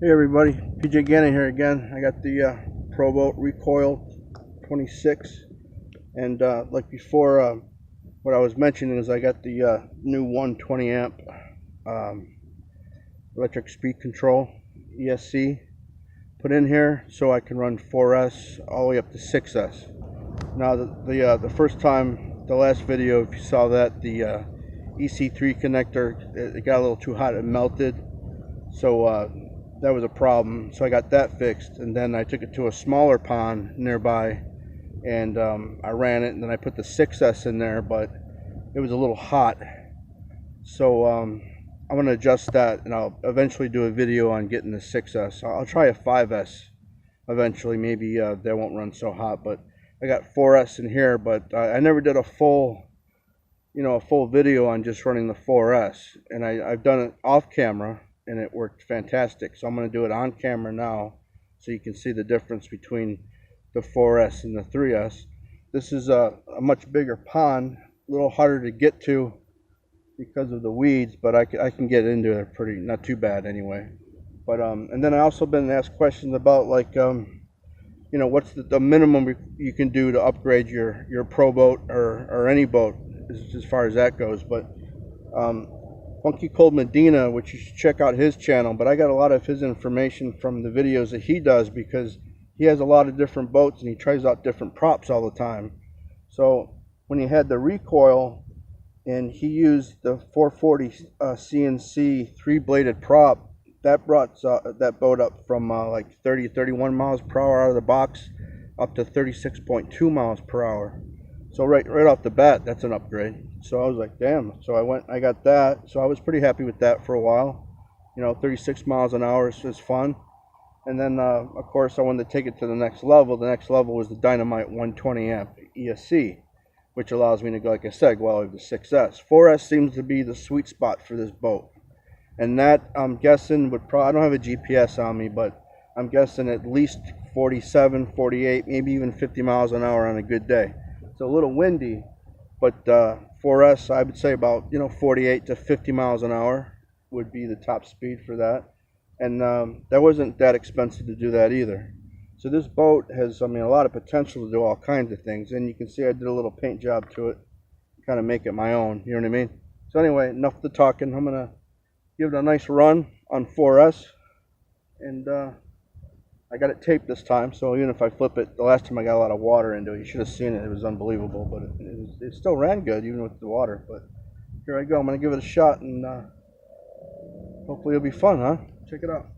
Hey everybody, PJ Gannon here again. I got the Boat Recoil 26, and like before, what I was mentioning is I got the new 120 amp um, electric speed control ESC put in here so I can run 4S all the way up to 6S. Now the first time, the last video, if you saw that, the EC3 connector, it got a little too hot, it melted, so that was a problem. So I got that fixed, and then I took it to a smaller pond nearby, and I ran it, and then I put the 6S in there, but it was a little hot. So I'm going to adjust that, and I'll eventually do a video on getting the 6S. I'll try a 5S eventually. Maybe they won't run so hot, but I got 4S in here, but I never did a full video on just running the 4S, and I've done it off camera, and it worked fantastic. So I'm going to do it on camera now so you can see the difference between the 4S and the 3S. This is a much bigger pond, a little harder to get to because of the weeds, but I can get into it pretty, not too bad anyway. But and then I also been asked questions about, like, what's the minimum you can do to upgrade your pro boat or any boat as far as that goes. But Funky Cold Medina, which you should check out his channel, but I got a lot of his information from the videos that he does, because he has a lot of different boats and he tries out different props all the time. So when he had the recoil and he used the 440 CNC 3-bladed prop, that brought that boat up from like 31 miles per hour out of the box up to 36.2 miles per hour. So right off the bat, that's an upgrade. So I was like, damn. So I got that. So I was pretty happy with that for a while. 36 miles an hour is fun. And then, of course, I wanted to take it to the next level. The next level was the Dynamite 120 amp ESC, which allows me to go, like I said, go all the way to 6S. 4S seems to be the sweet spot for this boat. And that, I'm guessing, would probably, I don't have a GPS on me, but I'm guessing at least 47, 48, maybe even 50 miles an hour on a good day. It's a little windy, but 4S, I would say about 48 to 50 miles an hour would be the top speed for that. And that wasn't that expensive to do that either. So this boat has, a lot of potential to do all kinds of things. And you can see I did a little paint job to it, kind of make it my own, you know what I mean? So anyway, enough of the talking. I'm going to give it a nice run on 4S. And I got it taped this time, so even if I flip it, the last time I got a lot of water into it. You should have seen it. It was unbelievable, but it still ran good even with the water. But here I go. I'm going to give it a shot, and hopefully it'll be fun, huh? Check it out.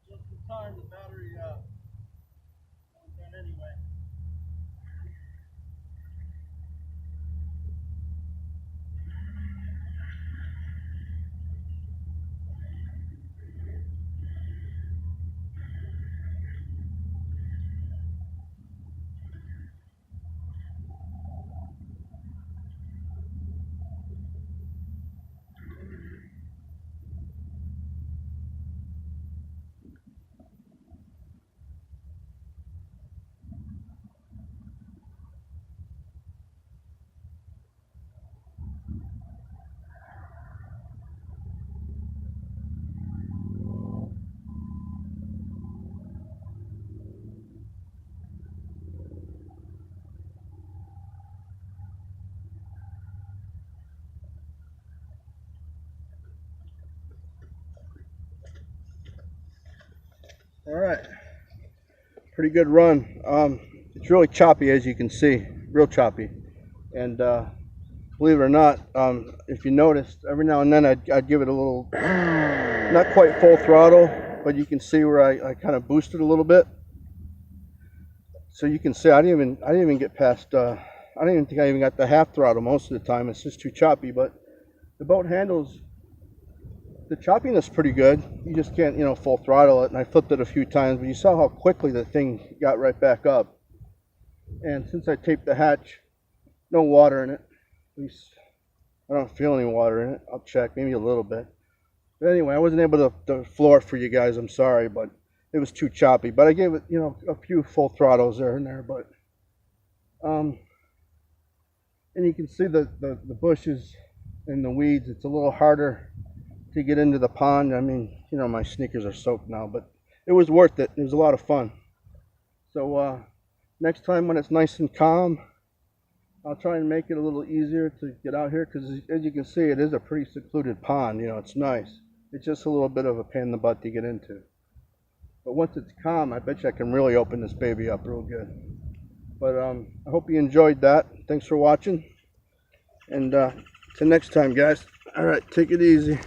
Just in time, the battery went down anyway. All right, pretty good run. It's really choppy, as you can see, real choppy. And believe it or not, if you noticed, every now and then I'd give it a little, not quite full throttle, but you can see where I kind of boosted a little bit. So you can see I didn't even get past. I don't even think I even got the half throttle most of the time. It's just too choppy. But the boat handles the choppiness pretty good. You just can't, full throttle it. And I flipped it a few times, but you saw how quickly the thing got right back up. And since I taped the hatch, no water in it. At least I don't feel any water in it. I'll check, maybe a little bit. But anyway, I wasn't able to floor it for you guys. I'm sorry, but it was too choppy. But I gave it, a few full throttles there and there. But and you can see the bushes in the weeds, it's a little harder to get into the pond. I mean, you know, my sneakers are soaked now, but it was worth it. It was a lot of fun. So next time when it's nice and calm, I'll try and make it a little easier to get out here, because as you can see, it is a pretty secluded pond. You know, it's nice. It's just a little bit of a pain in the butt to get into. But once it's calm, I bet you I can really open this baby up real good. But I hope you enjoyed that. Thanks for watching. And till next time, guys. All right, take it easy.